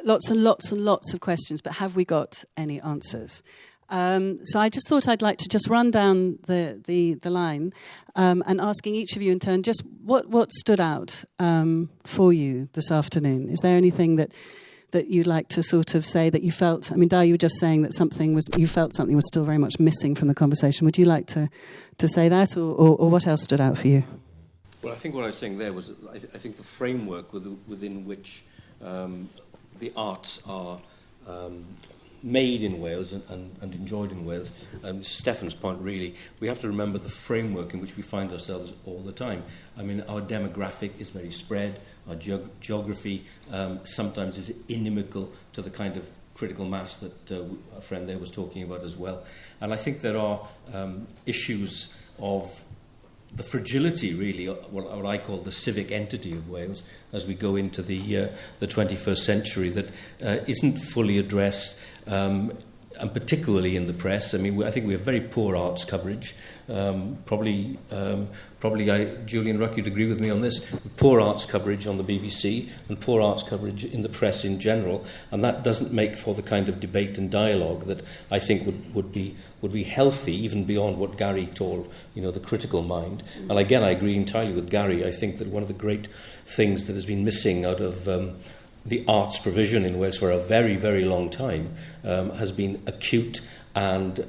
lots and lots and lots of questions, but have we got any answers? So I just thought I'd like to just run down the line and asking each of you in turn just what stood out for you this afternoon. Is there anything that you'd like to sort of say that you felt? I mean, Dai, you were just saying that you felt something was still very much missing from the conversation. Would you like to say that, or what else stood out for you? Well, I think what I was saying there was I think the framework within which the arts are made in Wales and enjoyed in Wales, Stefan's point really, we have to remember the framework in which we find ourselves all the time. I mean, our demographic is very spread, our geography sometimes is inimical to the kind of critical mass that a friend there was talking about as well. And I think there are issues of the fragility, really, what I call the civic entity of Wales as we go into the 21st century that isn't fully addressed, and particularly in the press. I mean, I think we have very poor arts coverage. Probably, Julian Ruck, you'd agree with me on this. Poor arts coverage on the BBC and poor arts coverage in the press in general, and that doesn't make for the kind of debate and dialogue that I think would be healthy, even beyond what Gary called, the critical mind. And again, I agree entirely with Gary. I think that one of the great things that has been missing out of the arts provision in Wales for a very, very long time has been acute and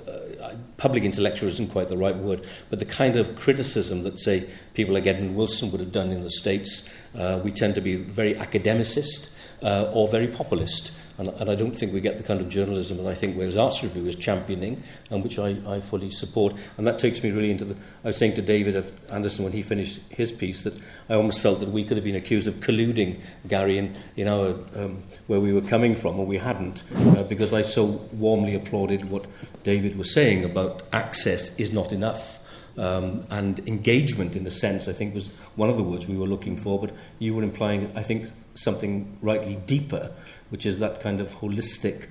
public intellectual isn't quite the right word, but the kind of criticism that, say, people like Edmund Wilson would have done in the States. We tend to be very academicist or very populist. And I don't think we get the kind of journalism that I think Wales Arts Review is championing, and which I fully support. And that takes me really into I was saying to David Anderson when he finished his piece that I almost felt that we could have been accused of colluding, Gary, in our where we were coming from, and we hadn't, because I so warmly applauded what David was saying about access is not enough. And engagement, in a sense, I think was one of the words we were looking for, but you were implying, I think, something rightly deeper, which is that kind of holistic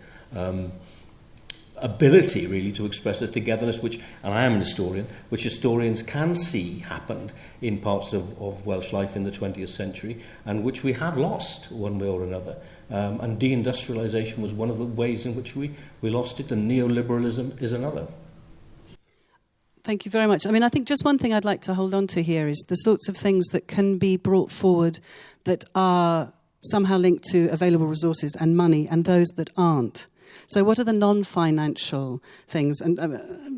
ability, really, to express a togetherness, which, and I am an historian, which historians can see happened in parts of Welsh life in the 20th century, and which we have lost one way or another. And deindustrialisation was one of the ways in which we lost it, and neoliberalism is another. Thank you very much. I mean, I think just one thing I'd like to hold on to here is the sorts of things that can be brought forward that are somehow linked to available resources and money, and those that aren't. So what are the non-financial things? And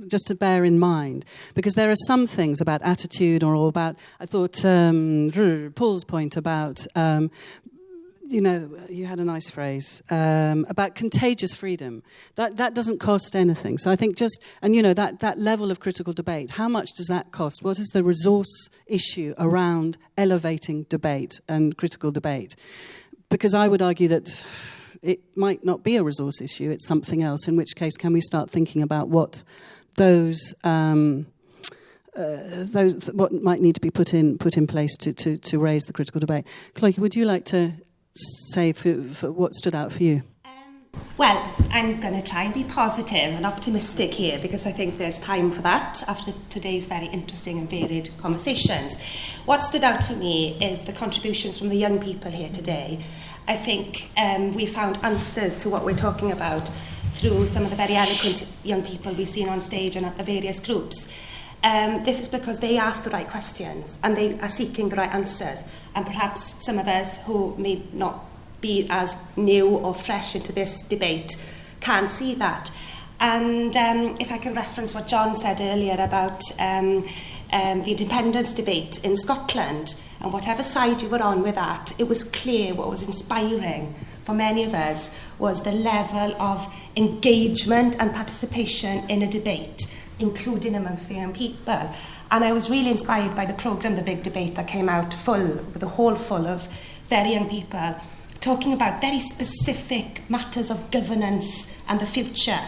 just to bear in mind, because there are some things about attitude or about, I thought Paul's point about, you had a nice phrase, about contagious freedom. That doesn't cost anything. So I think that level of critical debate, how much does that cost? What is the resource issue around elevating debate and critical debate? Because I would argue that it might not be a resource issue, it's something else, in which case can we start thinking about what those what might need to be put in place to raise the critical debate. Chloe, would you like to say for what stood out for you? Well, I'm going to try and be positive and optimistic here, because I think there's time for that after today's very interesting and varied conversations. What stood out for me is the contributions from the young people here today. I think we found answers to what we're talking about through some of the very eloquent young people we've seen on stage and at the various groups. This is because they ask the right questions and they are seeking the right answers. And perhaps some of us who may not be as new or fresh into this debate can't see that. And if I can reference what John said earlier about the independence debate in Scotland, and whatever side you were on with that, it was clear what was inspiring for many of us was the level of engagement and participation in a debate, including amongst the young people. And I was really inspired by the programme, The Big Debate, that came out with a hall full of very young people talking about very specific matters of governance and the future.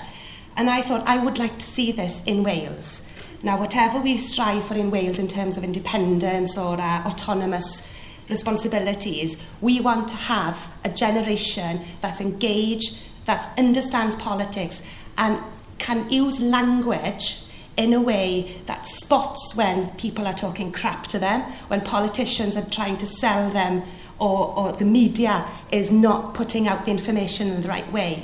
And I thought I would like to see this in Wales. Now, whatever we strive for in Wales in terms of independence or autonomous responsibilities, we want to have a generation that's engaged, that understands politics and can use language in a way that spots when people are talking crap to them, when politicians are trying to sell them or the media is not putting out the information in the right way.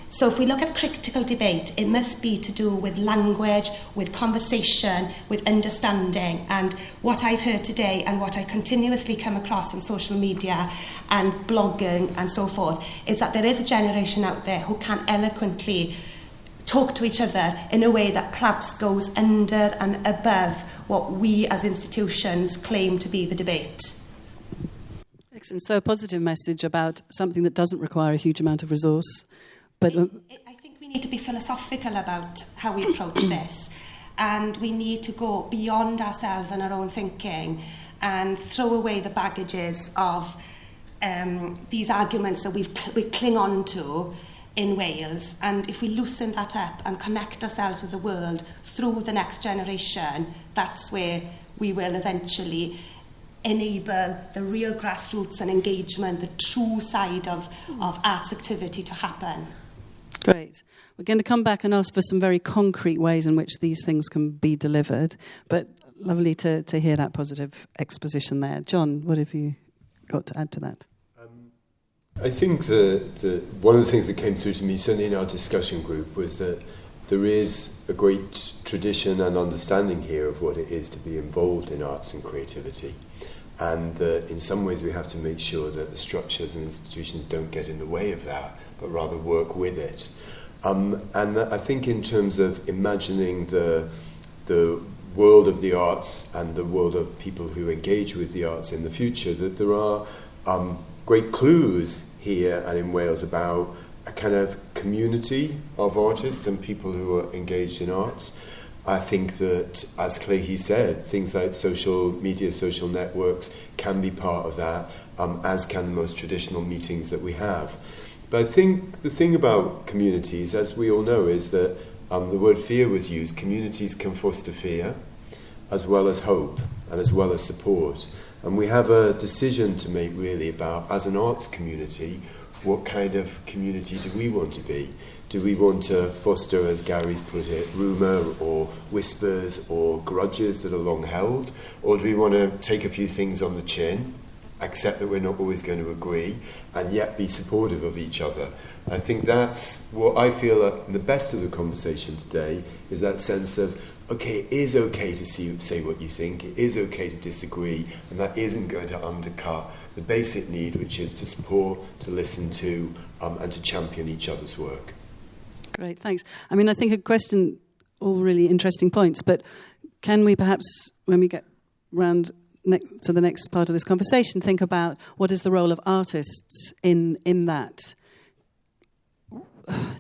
So if we look at critical debate, it must be to do with language, with conversation, with understanding. And what I've heard today and what I continuously come across on social media and blogging and so forth is that there is a generation out there who can eloquently talk to each other in a way that perhaps goes under and above what we as institutions claim to be the debate. Excellent. So a positive message about something that doesn't require a huge amount of resource. But I think we need to be philosophical about how we approach this, and we need to go beyond ourselves and our own thinking and throw away the baggages of these arguments that we cling on to in Wales. And if we loosen that up and connect ourselves with the world through the next generation, that's where we will eventually enable the real grassroots and engagement, the true side of arts activity to happen. Great. We're going to come back and ask for some very concrete ways in which these things can be delivered. But lovely to hear that positive exposition there. John, what have you got to add to that? I think one of the things that came through to me, certainly in our discussion group, was that there is a great tradition and understanding here of what it is to be involved in arts and creativity. And in some ways we have to make sure that the structures and institutions don't get in the way of that, but rather work with it. And I think in terms of imagining the world of the arts and the world of people who engage with the arts in the future, that there are great clues here and in Wales about a kind of community of artists and people who are engaged in arts. I think that, as Cleahey said, things like social media, social networks can be part of that, as can the most traditional meetings that we have. But I think the thing about communities, as we all know, is that the word fear was used. Communities can foster fear, as well as hope, and as well as support. And we have a decision to make, really, about, as an arts community, what kind of community do we want to be? Do we want to foster, as Gary's put it, rumour or whispers or grudges that are long held? Or do we want to take a few things on the chin, accept that we're not always going to agree, and yet be supportive of each other? I think that's what I feel the best of the conversation today, is that sense of, okay, it is okay to say what you think, it is okay to disagree, and that isn't going to undercut the basic need, which is to support, to listen to, and to champion each other's work. Great, thanks. I mean, I think a question, all really interesting points, but can we perhaps, when we get round to the next part of this conversation, think about what is the role of artists in that,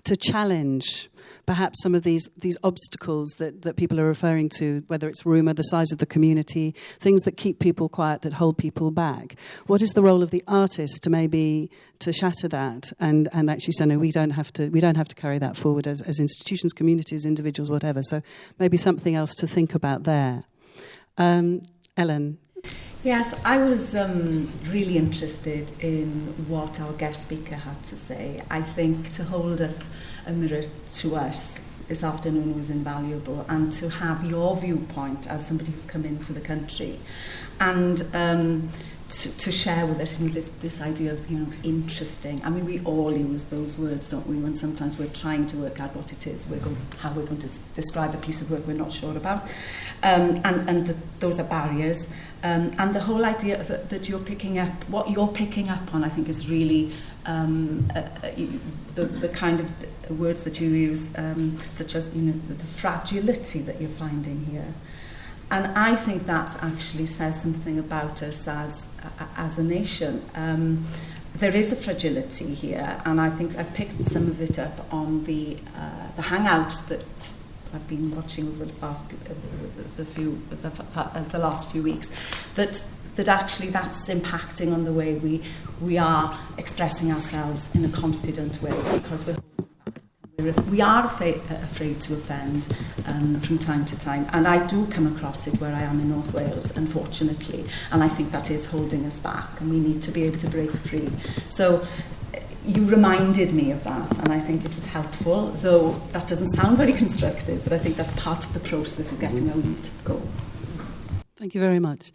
to challenge perhaps some of these obstacles that people are referring to, whether it's rumour, the size of the community, things that keep people quiet, that hold people back. What is the role of the artist to maybe to shatter that and actually say, no, we don't have to carry that forward as institutions, communities, individuals, whatever. So maybe something else to think about there. Ellen. Yes, I was really interested in what our guest speaker had to say. I think to hold up a mirror to us this afternoon was invaluable, and to have your viewpoint as somebody who's come into the country and to share with us this idea of, interesting. I mean, we all use those words, don't we, when sometimes we're trying to work out what it is, how we're going to describe a piece of work we're not sure about. Those are barriers. And the whole idea of that you're picking up, what you're picking up on, I think, is really the kind of words that you use, such as, the fragility that you're finding here. And I think that actually says something about us as a nation. There is a fragility here, and I think I've picked some of it up on the hangouts that I've been watching over the last few weeks. That actually that's impacting on the way we are expressing ourselves in a confident way, because we are afraid to offend from time to time, and I do come across it where I am in North Wales, unfortunately, and I think that is holding us back, and we need to be able to break free. So you reminded me of that, and I think it was helpful, though that doesn't sound very constructive, but I think that's part of the process of getting where we need to go. Thank you very much.